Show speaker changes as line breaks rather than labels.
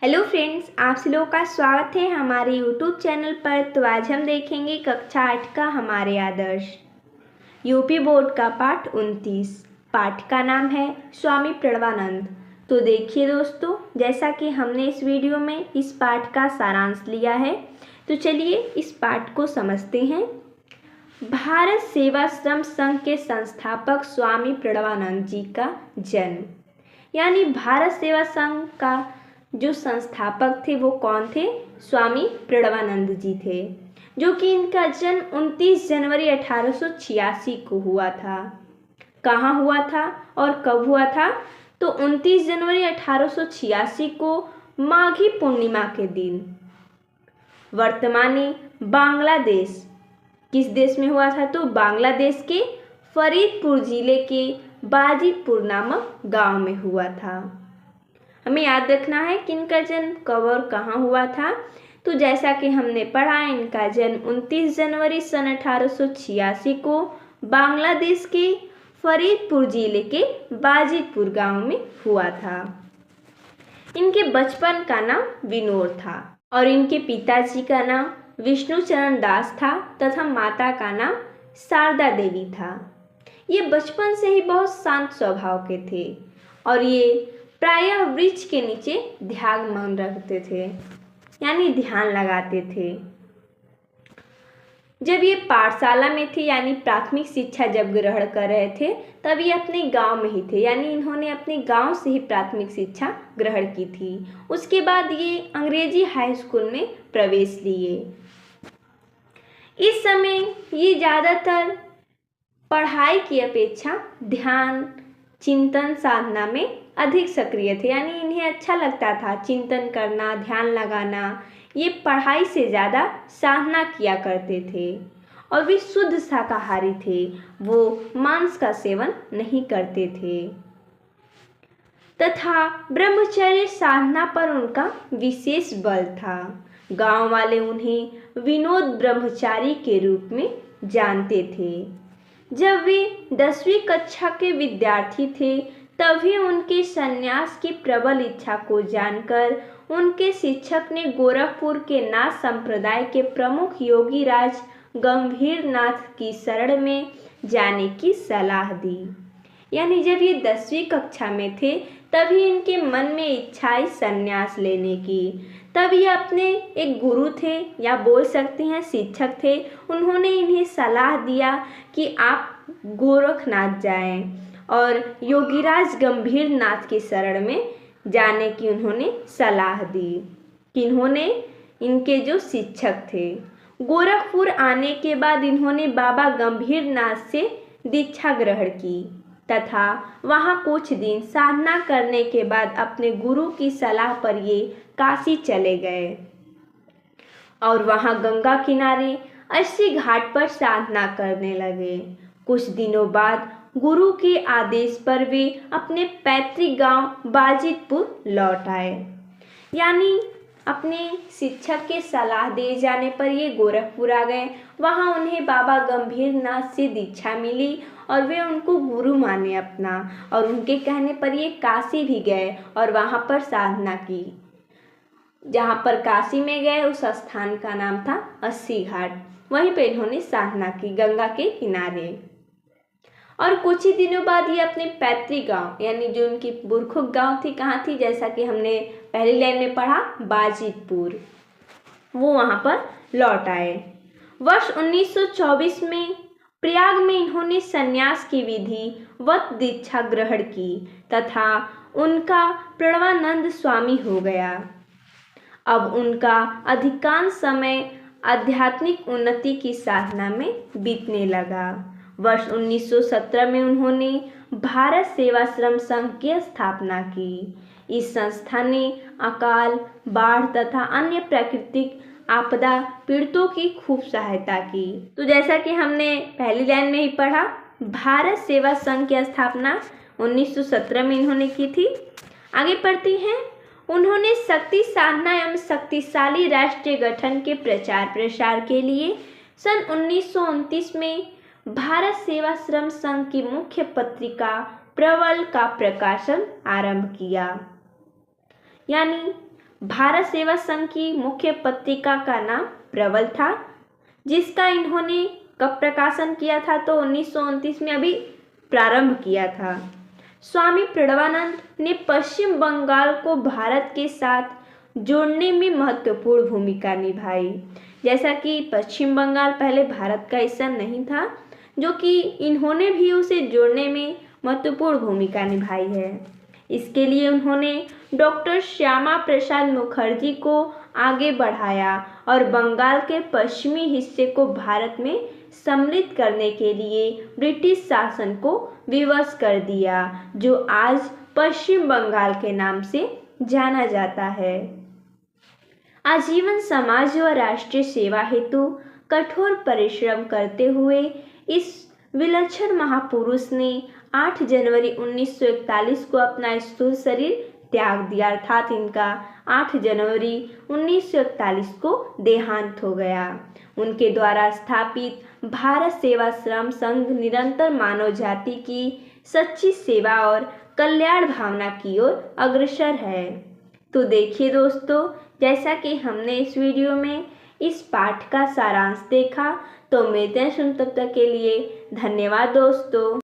Hello friends, आप सभी लोगों का स्वागत है हमारे यूट्यूब चैनल पर। तो आज हम देखेंगे कक्षा 8 का हमारे आदर्श यूपी बोर्ड का पाठ 29। पाठ का नाम है स्वामी प्रणवानंद। तो देखिए दोस्तों, जैसा कि हमने इस वीडियो में इस पाठ का सारांश लिया है, तो चलिए इस पाठ को समझते हैं। भारत सेवाश्रम संघ के संस्थापक स्वामी प्रणवानंद जी का जन्म, यानी भारत सेवा संघ का जो संस्थापक थे वो कौन थे? स्वामी प्रणवानंद जी थे, जो कि इनका जन्म 29 जनवरी 1886 को हुआ था। कहाँ हुआ था और कब हुआ था? तो 29 जनवरी 1886 को माघी पूर्णिमा के दिन वर्तमानी बांग्लादेश, किस देश में हुआ था? तो बांग्लादेश के फरीदपुर जिले के बाजितपुर नामक गांव में हुआ था। हमें याद रखना है कि इनका जन्म कब और कहाँ हुआ था। तो जैसा कि हमने पढ़ा, इनका जन्म 29 जनवरी सन 1886 को बांग्लादेश के फरीदपुर जिले के बाजितपुर गांव में हुआ था। इनके बचपन का नाम विनोद था और इनके पिताजी का नाम विष्णुचरण दास था तथा माता का नाम शारदा देवी था। ये बचपन से ही बहुत शांत स्वभाव के थे और ये प्रायः वृक्ष के नीचे ध्यान मग्न रखते थे, यानी ध्यान लगाते थे। जब ये पाठशाला में थे, यानी प्राथमिक शिक्षा जब ग्रहण कर रहे थे, तब ये अपने गांव में ही थे, यानी इन्होंने अपने गांव से ही प्राथमिक शिक्षा ग्रहण की थी। उसके बाद ये अंग्रेजी हाई स्कूल में प्रवेश लिए। इस समय ये ज़्यादातर पढ़ाई की अपेक्षा ध्यान, चिंतन, साधना में अधिक सक्रिय थे, यानी इन्हें अच्छा लगता था चिंतन करना, ध्यान लगाना। ये पढ़ाई से ज़्यादा साधना किया करते थे और वे शुद्ध शाकाहारी थे, वो मांस का सेवन नहीं करते थे तथा ब्रह्मचर्य साधना पर उनका विशेष बल था। गांव वाले उन्हें विनोद ब्रह्मचारी के रूप में जानते थे। जब वे 10वीं कक्षा के विद्यार्थी थे, तभी उनके संन्यास की प्रबल इच्छा को जानकर उनके शिक्षक ने गोरखपुर के नाथ संप्रदाय के प्रमुख योगी राज गंभीर नाथ की शरण में जाने की सलाह दी। यानी जब ये 10वीं कक्षा में थे, तभी इनके मन में इच्छा आई संन्यास लेने की। तब ये अपने एक गुरु थे, या बोल सकते हैं शिक्षक थे, उन्होंने इन्हें सलाह दिया कि आप गोरखनाथ जाएं और योगीराज गंभीर नाथ की शरण में जाने की उन्होंने सलाह दी। किन्होंने? इनके जो शिक्षक थे। गोरखपुर आने के बाद इन्होंने बाबा गंभीर नाथ से दीक्षा ग्रहण की तथा वहाँ कुछ दिन साधना करने के बाद अपने गुरु की सलाह पर ये काशी चले गए और वहाँ गंगा किनारे अस्सी घाट पर साधना करने लगे। कुछ दिनों बाद गुरु के आदेश पर वे अपने पैतृक गांव बाजितपुर लौट आए। यानी अपने शिक्षक के सलाह दिए जाने पर ये गोरखपुर आ गए। वहाँ उन्हें बाबा गंभीर नाथ से दीक्षा मिली और वे उनको गुरु माने अपना, और उनके कहने पर ये काशी भी गए और वहाँ पर साधना की। जहाँ पर काशी में गए उस स्थान का नाम था अस्सी घाट। वहीं पे इन्होंने साधना की गंगा के किनारे। और कुछ ही दिनों बाद ये अपने पैतृक गांव, यानी जो उनकी बुरखुक गांव थी, कहाँ थी? जैसा कि हमने पहली लाइन में पढ़ा, बाजितपुर, वो वहाँ पर लौट आए। वर्ष 1924 में प्रयाग में इन्होंने संन्यास की विधि वत दीक्षा ग्रहण की तथा उनका प्रणवानंद स्वामी हो गया। अब उनका अधिकांश समय आध्यात्मिक उन्नति की साधना में बीतने लगा। वर्ष 1917 में उन्होंने भारत सेवाश्रम संघ की स्थापना की। इस संस्था ने अकाल, बाढ़ तथा अन्य प्राकृतिक आपदा पीड़ितों की खूब सहायता की। तो जैसा कि हमने पहली लाइन में ही पढ़ा, भारत सेवा संघ की स्थापना 1917 में इन्होंने की थी। आगे पढ़ते हैं। उन्होंने शक्ति साधना एवं शक्तिशाली राष्ट्रीय गठन के प्रचार प्रसार के लिए सन 1929 में भारत सेवाश्रम संघ की मुख्य पत्रिका प्रबल का प्रकाशन आरंभ किया। यानी भारत सेवा संघ की मुख्य पत्रिका का नाम प्रबल था, जिसका इन्होंने कब प्रकाशन किया था, तो 1929 में अभी प्रारंभ किया था। स्वामी प्रणवानंद ने पश्चिम बंगाल को भारत के साथ जोड़ने में महत्वपूर्ण भूमिका निभाई। जैसा कि पश्चिम बंगाल पहले भारत का हिस्सा नहीं था, जो कि इन्होंने भी उसे जोड़ने में महत्वपूर्ण भूमिका निभाई है। इसके लिए उन्होंने डॉक्टर श्यामा प्रसाद मुखर्जी को आगे बढ़ाया और बंगाल के पश्चिमी हिस्से को भारत में सम्मिलित करने के लिए ब्रिटिश शासन को विवश कर दिया, जो आज पश्चिम बंगाल के नाम से जाना जाता है। आजीवन समाज व राष्ट्रीय सेवा हेतु कठोर परिश्रम करते हुए इस विलक्षण महापुरुष ने 8 जनवरी 1941 को अपना स्थूल शरीर त्याग दिया, अर्थात इनका 8 जनवरी 1941 को देहांत हो गया। उनके द्वारा स्थापित भारत सेवाश्रम संघ निरंतर मानव जाति की सच्ची सेवा और कल्याण भावना की ओर अग्रसर है। तो देखिए दोस्तों, जैसा कि हमने इस वीडियो में इस पाठ का सारांश देखा, तो मिलते हैं तब तक के लिए धन्यवाद दोस्तों।